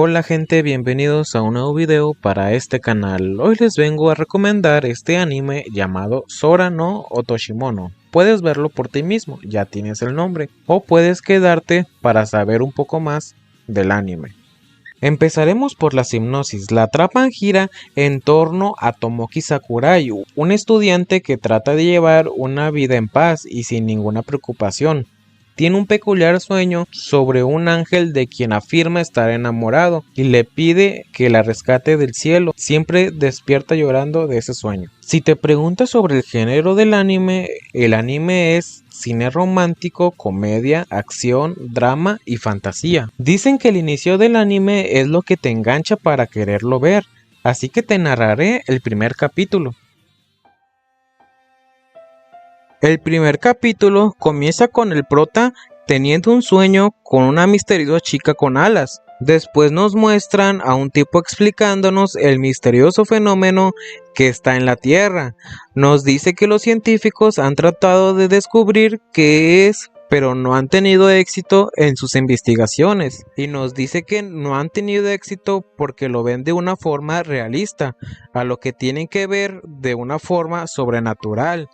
Hola gente, bienvenidos a un nuevo video para este canal. Hoy les vengo a recomendar este anime llamado Sora no Otoshimono. Puedes verlo por ti mismo, ya tienes el nombre, o puedes quedarte para saber un poco más del anime. Empezaremos por la hipnosis. La trama gira en torno a Tomoki Sakurai, un estudiante que trata de llevar una vida en paz y sin ninguna preocupación. Tiene un peculiar sueño sobre un ángel de quien afirma estar enamorado y le pide que la rescate del cielo. Siempre despierta llorando de ese sueño. Si te preguntas sobre el género del anime, el anime es cine romántico, comedia, acción, drama y fantasía. Dicen que el inicio del anime es lo que te engancha para quererlo ver, así que te narraré el primer capítulo. El primer capítulo comienza con el prota teniendo un sueño con una misteriosa chica con alas. Después nos muestran a un tipo explicándonos el misterioso fenómeno que está en la Tierra. Nos dice que los científicos han tratado de descubrir qué es, pero no han tenido éxito en sus investigaciones. Y nos dice que no han tenido éxito porque lo ven de una forma realista, a lo que tienen que ver de una forma sobrenatural.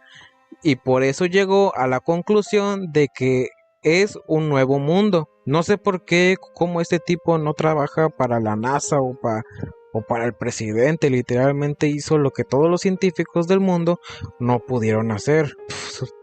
Y por eso llegó a la conclusión de que es un nuevo mundo. No sé por qué, como este tipo no trabaja para la NASA o para el presidente, literalmente hizo lo que todos los científicos del mundo no pudieron hacer.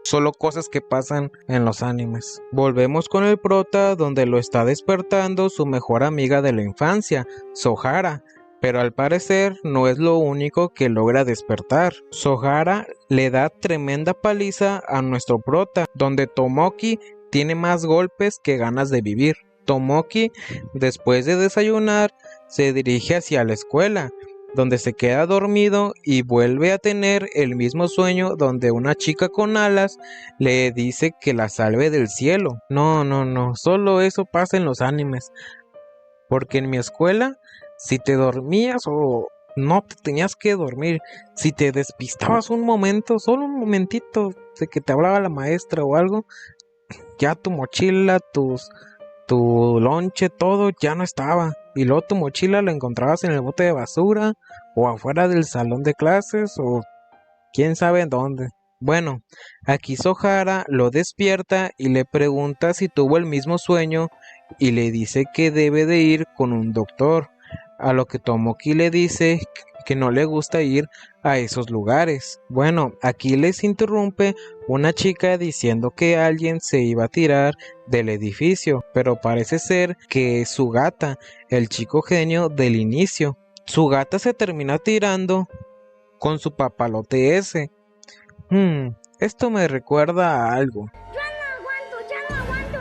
Solo cosas que pasan en los animes. Volvemos con el prota donde lo está despertando su mejor amiga de la infancia, Sohara. Pero al parecer no es lo único que logra despertar. Sohara le da tremenda paliza a nuestro prota, donde Tomoki tiene más golpes que ganas de vivir. Tomoki, después de desayunar, se dirige hacia la escuela, donde se queda dormido y vuelve a tener el mismo sueño donde una chica con alas le dice que la salve del cielo. No, solo eso pasa en los animes. Porque en mi escuela, si te dormías o no te tenías que dormir, si te despistabas un momento, solo un momentito de que te hablaba la maestra o algo, ya tu mochila, tu lonche, todo ya no estaba. Y luego tu mochila la encontrabas en el bote de basura o afuera del salón de clases o quién sabe en dónde. Bueno, aquí Sohara lo despierta y le pregunta si tuvo el mismo sueño y le dice que debe de ir con un doctor, a lo que Tomoki le dice que no le gusta ir a esos lugares. Bueno, aquí les interrumpe una chica diciendo que alguien se iba a tirar del edificio, pero parece ser que es su gata, el chico genio del inicio. Su gata se termina tirando con su papalote ese. Esto me recuerda a algo. Ya no aguanto.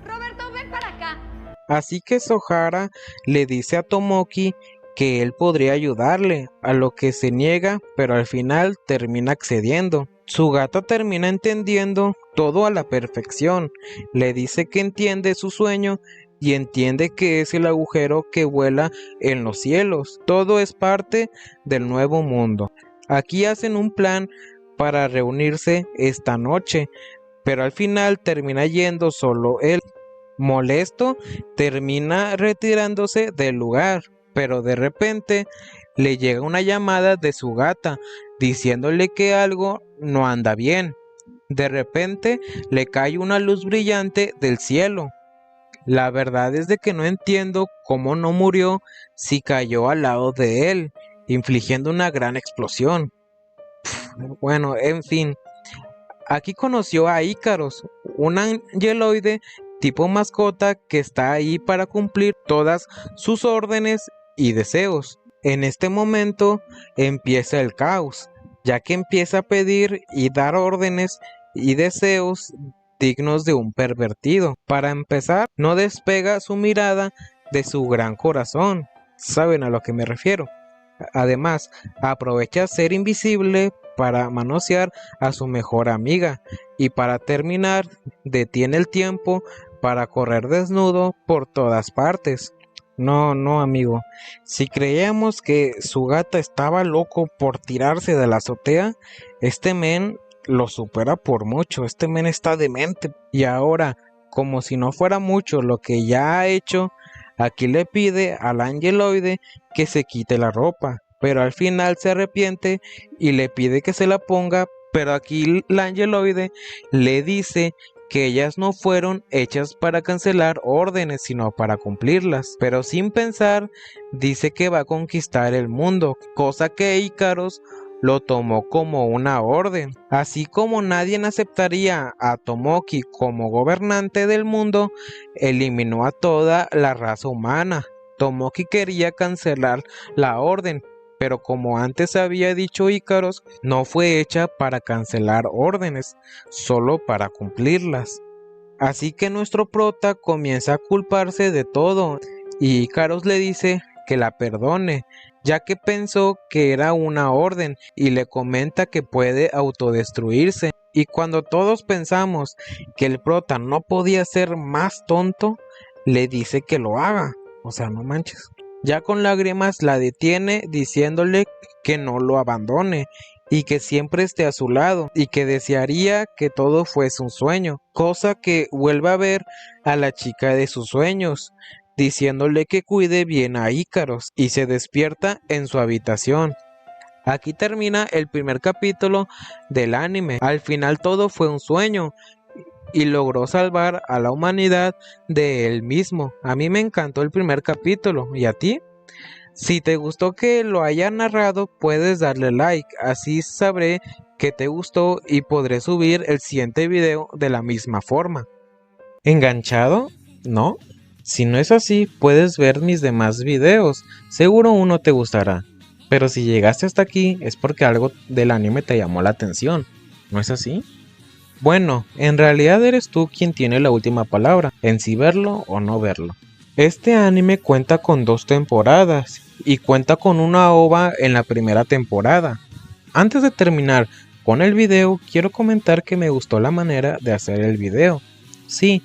Roberto, ven para acá. Así que Sohara le dice a Tomoki que él podría ayudarle, a lo que se niega, pero al final termina accediendo. Su gata termina entendiendo todo a la perfección. Le dice que entiende su sueño y entiende que es el agujero que vuela en los cielos. Todo es parte del nuevo mundo. Aquí hacen un plan para reunirse esta noche, pero al final termina yendo solo él. Molesto, termina retirándose del lugar, pero de repente le llega una llamada de su gata diciéndole que algo no anda bien. De repente le cae una luz brillante del cielo. La verdad es de que no entiendo cómo no murió si cayó al lado de él, infligiendo una gran explosión. Bueno, en fin, aquí conoció a Ícaros, un angeloide tipo mascota que está ahí para cumplir todas sus órdenes y deseos. En este momento empieza el caos, ya que empieza a pedir y dar órdenes y deseos dignos de un pervertido. Para empezar, no despega su mirada de su gran corazón. ¿Saben a lo que me refiero? Además, aprovecha ser invisible para manosear a su mejor amiga y para terminar, detiene el tiempo para correr desnudo por todas partes. No, amigo. Si creíamos que su gata estaba loco por tirarse de la azotea, este men lo supera por mucho. Este men está demente. Y ahora, como si no fuera mucho lo que ya ha hecho, Aquí le pide al angeloide que se quite la ropa, pero al final se arrepiente y le pide que se la ponga, pero aquí el angeloide le dice que ellas no fueron hechas para cancelar órdenes, sino para cumplirlas. Pero sin pensar, dice que va a conquistar el mundo, cosa que Ícaros lo tomó como una orden. Así como nadie aceptaría a Tomoki como gobernante del mundo, eliminó a toda la raza humana. Tomoki quería cancelar la orden, pero como antes había dicho Ícaros, no fue hecha para cancelar órdenes, solo para cumplirlas. Así que nuestro prota comienza a culparse de todo y Ícaros le dice que la perdone, ya que pensó que era una orden y le comenta que puede autodestruirse. Y cuando todos pensamos que el prota no podía ser más tonto, le dice que lo haga. O sea, no manches. Ya con lágrimas la detiene diciéndole que no lo abandone y que siempre esté a su lado y que desearía que todo fuese un sueño, cosa que vuelve a ver a la chica de sus sueños, diciéndole que cuide bien a Ícaros y se despierta en su habitación. Aquí termina el primer capítulo del anime. Al final todo fue un sueño y logró salvar a la humanidad de él mismo. A mí me encantó el primer capítulo. ¿Y a ti? Si te gustó que lo haya narrado, puedes darle like, así sabré que te gustó y podré subir el siguiente video de la misma forma. ¿Enganchado? ¿No? Si no es así, puedes ver mis demás videos, seguro uno te gustará. Pero si llegaste hasta aquí es porque algo del anime te llamó la atención, ¿no es así? Bueno, en realidad eres tú quien tiene la última palabra, en si verlo o no verlo. Este anime cuenta con 2 temporadas y cuenta con una OVA en la primera temporada. Antes de terminar con el video, quiero comentar que me gustó la manera de hacer el video. Sí,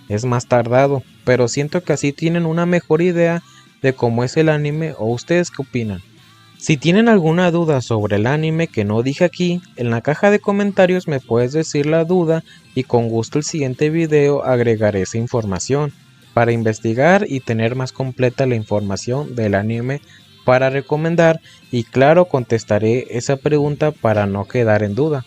es más tardado, pero siento que así tienen una mejor idea de cómo es el anime, o ustedes qué opinan. Si tienen alguna duda sobre el anime que no dije aquí, en la caja de comentarios me puedes decir la duda y con gusto el siguiente video agregaré esa información para investigar y tener más completa la información del anime para recomendar, y claro, contestaré esa pregunta para no quedar en duda.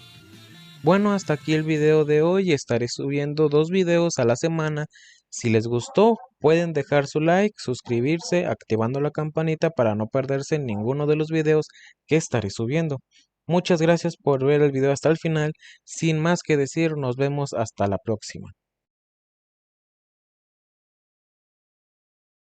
Bueno, hasta aquí el video de hoy. Estaré subiendo 2 videos a la semana. Si les gustó, pueden dejar su like, suscribirse, activando la campanita para no perderse ninguno de los videos que estaré subiendo. Muchas gracias por ver el video hasta el final. Sin más que decir, nos vemos hasta la próxima.